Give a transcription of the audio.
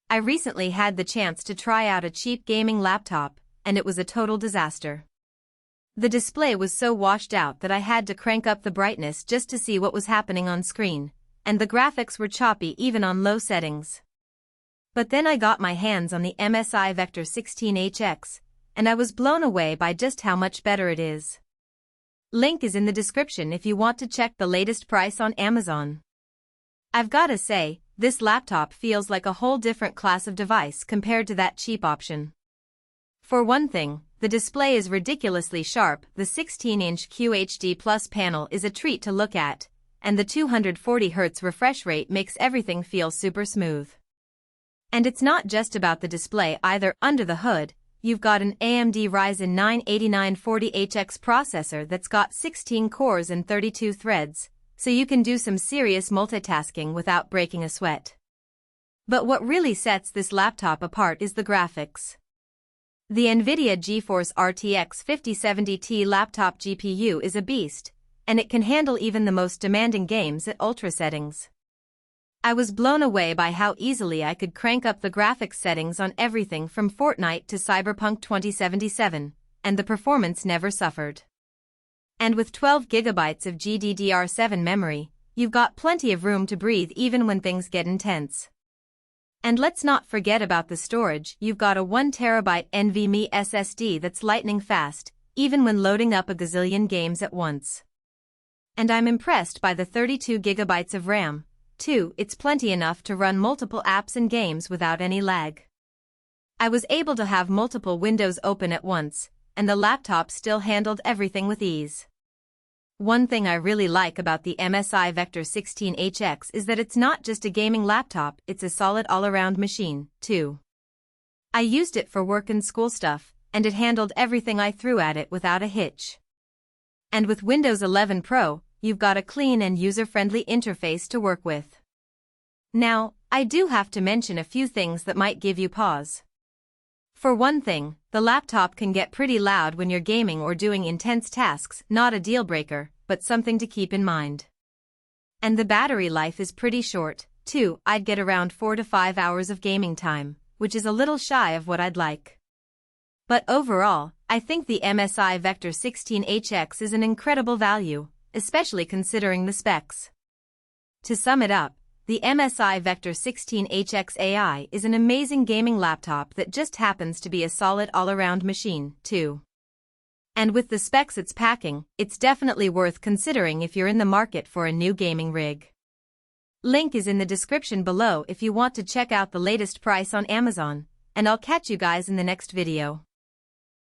I recently had the chance to try out a cheap gaming laptop, and it was a total disaster. The display was so washed out that I had to crank up the brightness just to see what was happening on screen, and the graphics were choppy even on low settings. But then I got my hands on the MSI Vector 16HX, and I was blown away by just how much better it is. Link is in the description if you want to check the latest price on Amazon. I've gotta say, this laptop feels like a whole different class of device compared to that cheap option. For one thing, the display is ridiculously sharp, the 16-inch QHD Plus panel is a treat to look at, and the 240Hz refresh rate makes everything feel super smooth. And it's not just about the display either. Under the hood, you've got an AMD Ryzen 9 8940HX processor that's got 16 cores and 32 threads, so you can do some serious multitasking without breaking a sweat. But what really sets this laptop apart is the graphics. The NVIDIA GeForce RTX 5070 Ti laptop GPU is a beast, and it can handle even the most demanding games at ultra settings. I was blown away by how easily I could crank up the graphics settings on everything from Fortnite to Cyberpunk 2077, and the performance never suffered. And with 12 GB of GDDR7 memory, you've got plenty of room to breathe even when things get intense. And let's not forget about the storage. You've got a 1TB NVMe SSD that's lightning fast, even when loading up a gazillion games at once. And I'm impressed by the 32 GB of RAM, too. It's plenty enough to run multiple apps and games without any lag. I was able to have multiple windows open at once, and the laptop still handled everything with ease. One thing I really like about the MSI Vector 16HX is that it's not just a gaming laptop, it's a solid all-around machine, too. I used it for work and school stuff, and it handled everything I threw at it without a hitch. And with Windows 11 Pro, you've got a clean and user-friendly interface to work with. Now, I do have to mention a few things that might give you pause. For one thing, the laptop can get pretty loud when you're gaming or doing intense tasks. Not a deal breaker, but something to keep in mind. And the battery life is pretty short, too. I'd get around 4 to 5 hours of gaming time, which is a little shy of what I'd like. But overall, I think the MSI Vector 16HX is an incredible value, especially considering the specs. To sum it up, the MSI Vector 16HX AI is an amazing gaming laptop that just happens to be a solid all-around machine, too. And with the specs it's packing, it's definitely worth considering if you're in the market for a new gaming rig. Link is in the description below if you want to check out the latest price on Amazon, and I'll catch you guys in the next video.